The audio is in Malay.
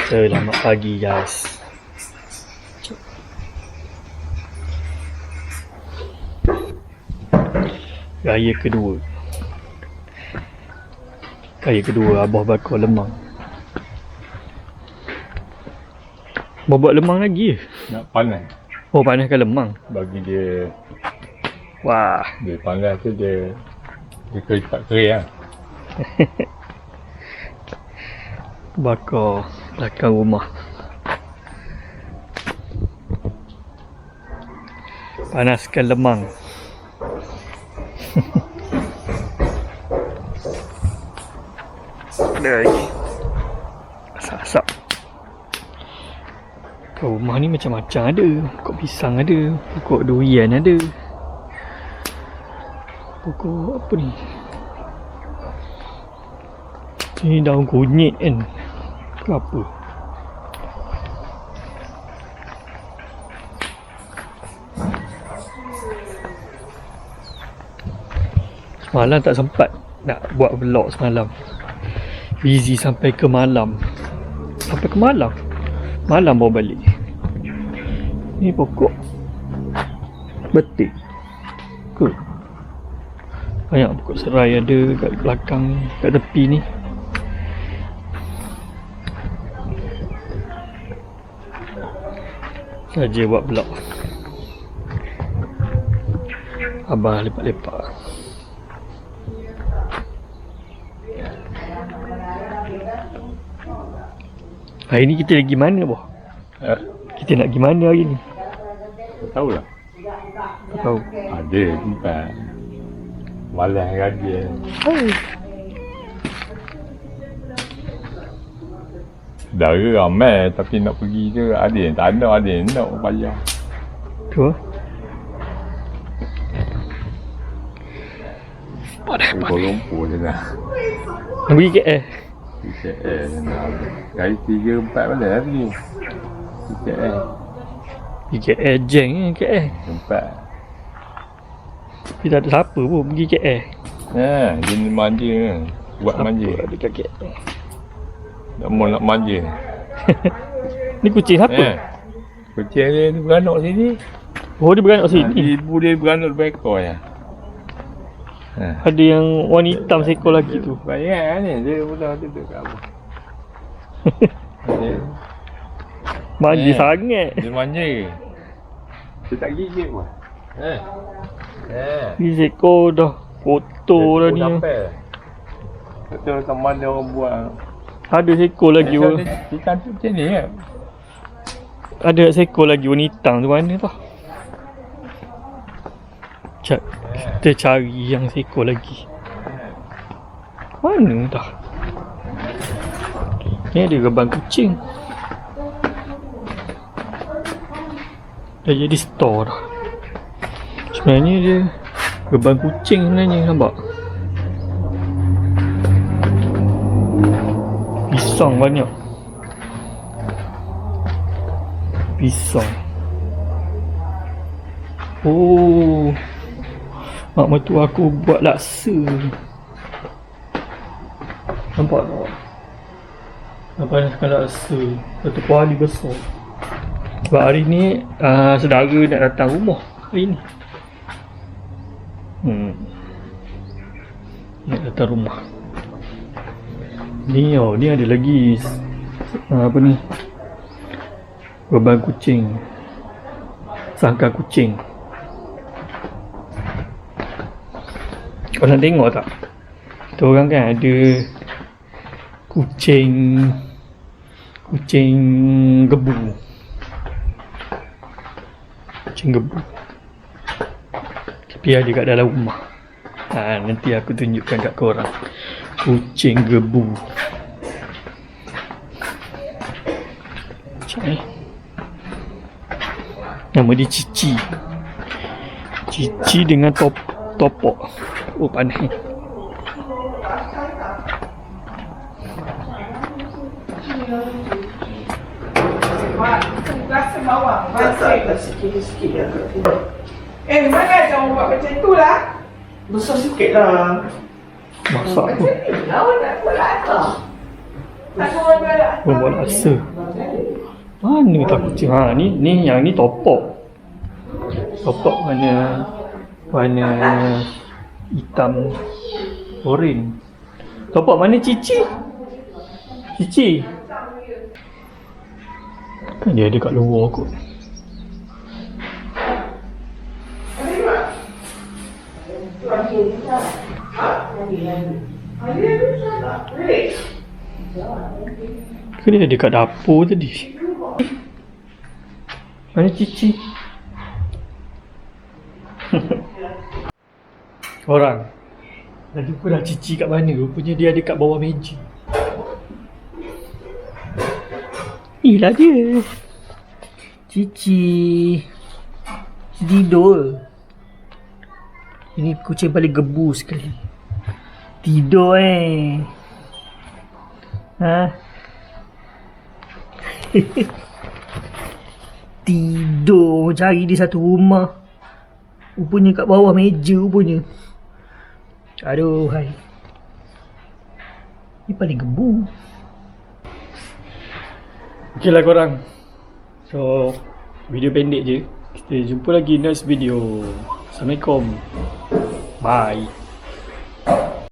Selamat pagi guys. Raya kedua Abah bakar lemang. Abah buat lemang lagi ke? Nak panas. Oh, panaskan lemang. Bagi dia. Wah. Dia panas tu dia cepat kering lah. Bakar belakang rumah. Panaskan lemang. Ada lagi. Asap-asap. Kat rumah ni macam-macam ada. Pokok pisang ada. Pokok durian ada. Pokok apa ni? Ni daun kunyit kan. Ke apa? Semalam tak sempat nak buat vlog semalam. Busy sampai ke malam. Malam baru balik. Ni pokok betik ke? Banyak pokok serai ada kat belakang, kat tepi ni. Saja buat vlog. Abang lepak-lepak. Hari ni kita lagi mana boh? Kita nak pergi mana hari ni? Tak tahulah. Tak tahu. Ada tempat. Malas raja. Saudara ramai tapi nak pergi je. Ada yang tak nak, ada yang nak bayar. Tu. Kuala Lumpur je lah. Nak pergi KL. KL je lah. Kali 3-4 malam lah pergi. KL. Pergi KL jeng kan KL. Tempat. Tapi tak ada siapa pun pergi KL. Dia manja kan. Buat Siapa manja. ada kat KL. Nak manja. Ni kucing siapa? Kucing dia beranak sini. Oh, dia beranak sini. Ibu dia beranak lebih ekor je. Ada yang warna hitam seekor lagi tu. Banyak ni. Dia pula duduk kat apa. Manja sangat. Dia manja. Dia tak gigit pun. Ni seekor dah kotor dah ni. Betul teman dia orang buat. Ada seekor lagi warna. Dia cantik macam ni kan. Ada seekor lagi warna hitam tu mana tau. Kita cari yang seekor lagi. Mana dah? Ni ada gerbang kucing. Dah jadi store dah. Sebenarnya dia gerbang kucing sebenarnya, nampak? Pisang banyak. Pisang. Oh, mak mertua aku buat laksa. Nampak tak? Nampak panaskan laksa. Satu kuali besar. Sebab hari ni saudara nak datang rumah hari ni. Nak datang rumah. Ni ni ada lagi apa ni? Beban kucing. Sangkar kucing. Kau nak tengok tak? Kita orang kan ada kucing gebu. Kucing gebu. Tapi ada kat dalam rumah. Nanti aku tunjukkan kat korang. Kucing gebu. Macam ni. Nama dia Cici. Cici dengan topok. Oh, panas ni. Rasa bawang. Rasa sikit-sikit ya. Mana jangan buat macam tu lah. Besar sikit lah. Masak apa? Macam ni lah awak nak buat lah. Buat laksa. Mana tak kucing? Ha, ni yang ni topok. Topok warna hitam oren. Topok mana Cici? Cici. Kan dia ada kat luar kot. Kan dia ada kat dapur tadi. Mana Cici? Orang dah jumpa dah Cici kat mana? Rupanya dia ada kat bawah meja. Inilah dia. Cici tidur. Ini kucing paling gebu sekali. Tidur Ha? Tidur cari di satu rumah. Rupanya kat bawah meja rupanya. Aduh hai. Ni paling gebu. Okay lah korang. So video pendek je. Kita jumpa lagi next video. Assalamualaikum. Bye.